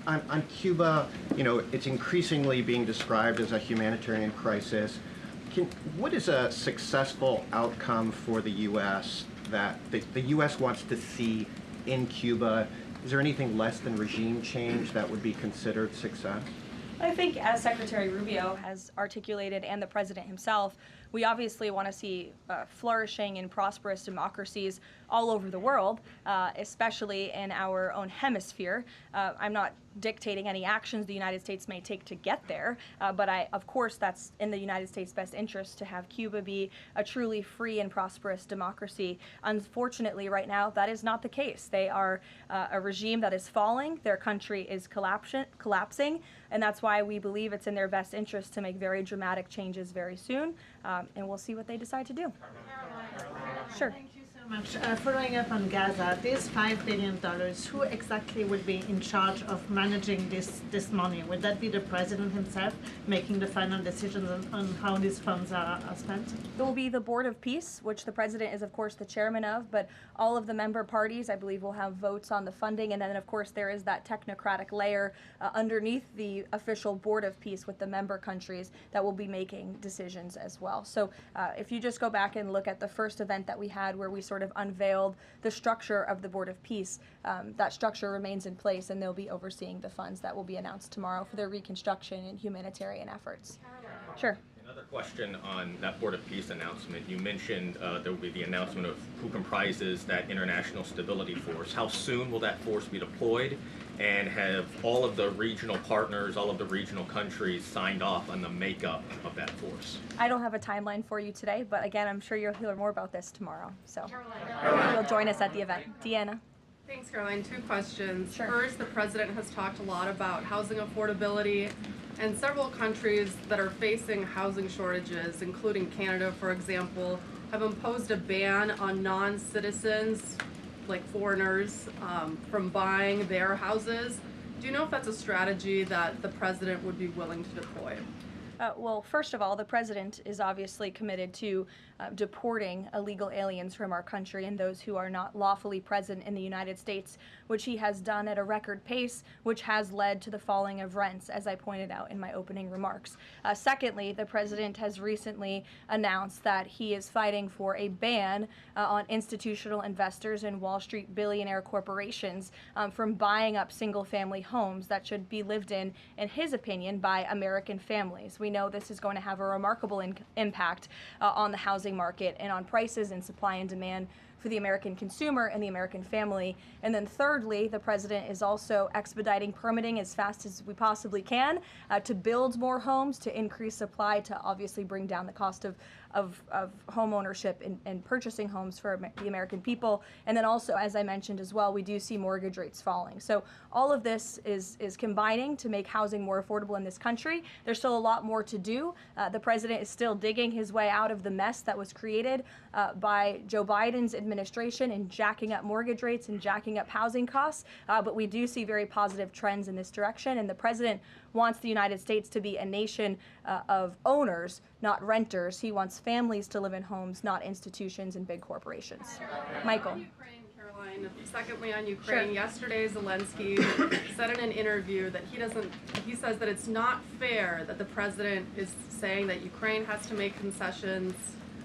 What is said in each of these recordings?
On Cuba, it's increasingly being described as a humanitarian crisis. What is a successful outcome for the U.S. that the U.S. wants to see in Cuba? Is there anything less than regime change that would be considered success? I think, as Secretary Rubio has articulated and the president himself, we obviously want to see flourishing and prosperous democracies all over the world, especially in our own hemisphere. I'm not dictating any actions the United States may take to get there, but of course that's in the United States' best interest to have Cuba be a truly free and prosperous democracy. Unfortunately, right now, that is not the case. They are a regime that is falling, their country is collapsing, and that's why we believe it's in their best interest to make very dramatic changes very soon, and we'll see what they decide to do. Sure. Thank you so much. Following up on Gaza, this $5 billion, who exactly will be in charge of managing this money? Would that be the president himself making the final decisions on how these funds are spent? It will be the Board of Peace, which the president is, of course, the chairman of, but all of the member parties, I believe, will have votes on the funding. And then, of course, there is that technocratic layer underneath the official Board of Peace with the member countries that will be making decisions as well. So if you just go back and look at the first event that we had where we sort of unveiled the structure of the Board of Peace, that structure remains in place, and they'll be overseeing the funds that will be announced tomorrow for their reconstruction and humanitarian efforts. Sure. Another question on that Board of Peace announcement. You mentioned there will be the announcement of who comprises that International Stability Force. How soon will that force be deployed? And have all of the regional partners, all of the regional countries signed off on the makeup of that force? I don't have a timeline for you today, but again, I'm sure you'll hear more about this tomorrow. So you'll join us at the event. Deanna. Thanks, Caroline. Two questions. Sure. First, the president has talked a lot about housing affordability, and several countries that are facing housing shortages, including Canada, for example, have imposed a ban on non-citizens, like foreigners, from buying their houses. Do you know if that's a strategy that the president would be willing to deploy? Well, first of all, the president is obviously committed to deporting illegal aliens from our country and those who are not lawfully present in the United States, which he has done at a record pace, which has led to the falling of rents, as I pointed out in my opening remarks. Secondly, the president has recently announced that he is fighting for a ban on institutional investors and Wall Street billionaire corporations from buying up single-family homes that should be lived in his opinion, by American families. We know this is going to have a remarkable impact on the housing market and on prices and supply and demand for the American consumer and the American family. And then thirdly, the president is also expediting permitting as fast as we possibly can to build more homes, to increase supply, to obviously bring down the cost of home ownership and purchasing homes for the American people. And then also, as I mentioned as well, we do see mortgage rates falling. So all of this is combining to make housing more affordable in this country. There's still a lot more to do. The president is still digging his way out of the mess that was created by Joe Biden's administration in jacking up mortgage rates and jacking up housing costs. But we do see very positive trends in this direction. And the president wants the United States to be a nation of owners, not renters. He wants families to live in homes, not institutions and big corporations. Michael. Ukraine, Caroline. Secondly, on Ukraine, Sure. yesterday Zelensky said in an interview that he says that it's not fair that the president is saying that Ukraine has to make concessions.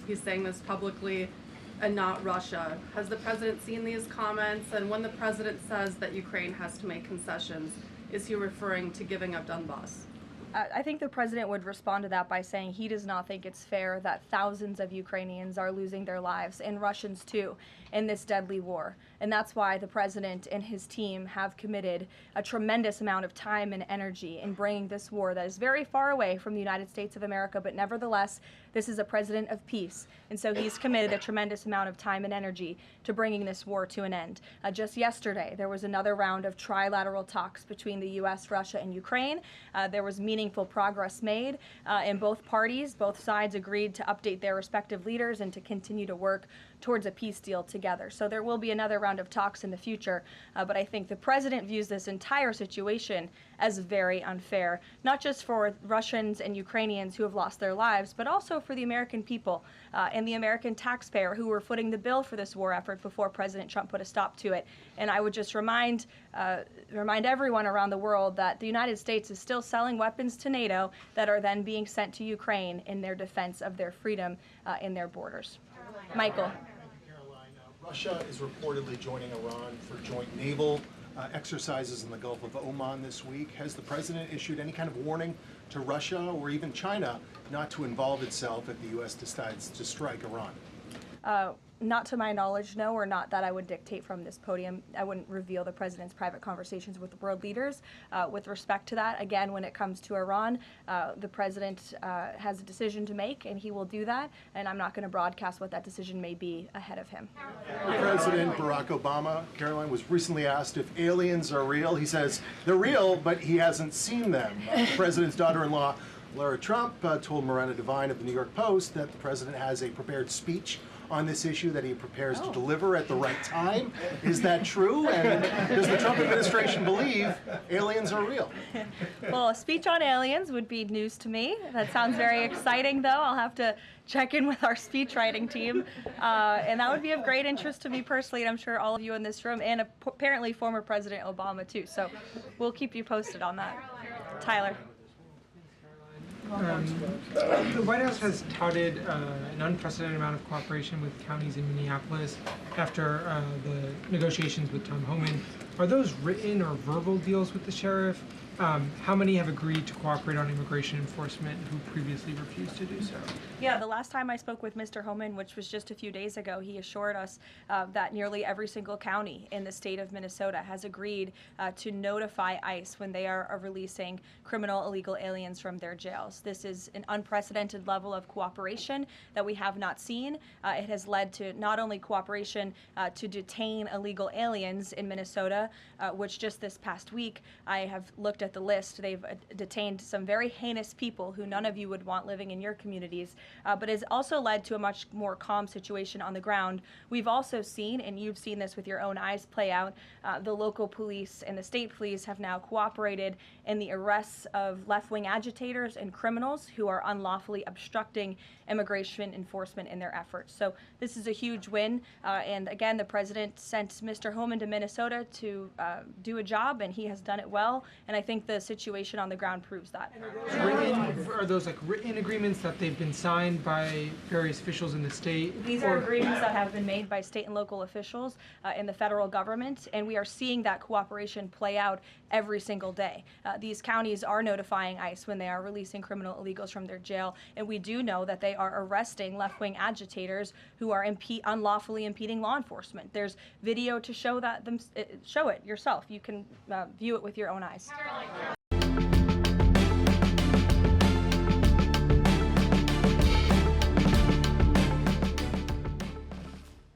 He's saying this publicly, and not Russia. Has the president seen these comments? And when the president says that Ukraine has to make concessions, is he referring to giving up Donbass? I think the president would respond to that by saying he does not think it's fair that thousands of Ukrainians are losing their lives, and Russians too, in this deadly war. And that's why the president and his team have committed a tremendous amount of time and energy in bringing this war that is very far away from the United States of America, but nevertheless, this is a president of peace. And so he's committed a tremendous amount of time and energy to bringing this war to an end. Just yesterday, there was another round of trilateral talks between the U.S., Russia, and Ukraine. There was meaningful progress made in both parties. Both sides agreed to update their respective leaders and to continue to work towards a peace deal together. So there will be another round of talks in the future, but I think the president views this entire situation as very unfair, not just for Russians and Ukrainians who have lost their lives, but also for the American people and the American taxpayer who were footing the bill for this war effort before President Trump put a stop to it. And I would just remind everyone around the world that the United States is still selling weapons to NATO that are then being sent to Ukraine in their defense of their freedom in their borders. Michael. Caroline, Russia is reportedly joining Iran for joint naval exercises in the Gulf of Oman this week. Has the president issued any kind of warning to Russia or even China not to involve itself if the U.S. decides to strike Iran? Not to my knowledge, no, or not that I would dictate from this podium. I wouldn't reveal the president's private conversations with world leaders. With respect to that, again, when it comes to Iran, the president has a decision to make, and he will do that, and I'm not going to broadcast what that decision may be ahead of him. President Barack Obama, Caroline, was recently asked if aliens are real. He says they're real, but he hasn't seen them. The president's daughter-in-law, Lara Trump, told Miranda Devine of the New York Post that the president has a prepared speech on this issue that he prepares to deliver at the right time. Is that true? And does the Trump administration believe aliens are real? Well, a speech on aliens would be news to me. That sounds very exciting, though. I'll have to check in with our speech writing team. And that would be of great interest to me personally, and I'm sure all of you in this room, and apparently former President Obama, too. So we'll keep you posted on that. Tyler. The White House has touted an unprecedented amount of cooperation with counties in Minneapolis after the negotiations with Tom Homan. Are those written or verbal deals with the sheriff? How many have agreed to cooperate on immigration enforcement who previously refused to do so? Yeah, the last time I spoke with Mr. Homan, which was just a few days ago, he assured us that nearly every single county in the state of Minnesota has agreed to notify ICE when they are releasing criminal illegal aliens from their jails. This is an unprecedented level of cooperation that we have not seen. It has led to not only cooperation to detain illegal aliens in Minnesota, which just this past week I have looked at the list. They've detained some very heinous people who none of you would want living in your communities, but has also led to a much more calm situation on the ground. We've also seen, and you've seen this with your own eyes play out, the local police and the state police have now cooperated in the arrests of left-wing agitators and criminals who are unlawfully obstructing immigration enforcement in their efforts. So this is a huge win, and again, the president sent Mr. Homan to Minnesota to do a job, and he has done it well, and I think the situation on the ground proves that. Are those like written agreements that they've been signed by various officials in the state? These are agreements that have been made by state and local officials in the federal government, and we are seeing that cooperation play out every single day. These counties are notifying ICE when they are releasing criminal illegals from their jail, and we do know that they are arresting left-wing agitators who are unlawfully impeding law enforcement. There's video to show that show it yourself. You can view it with your own eyes.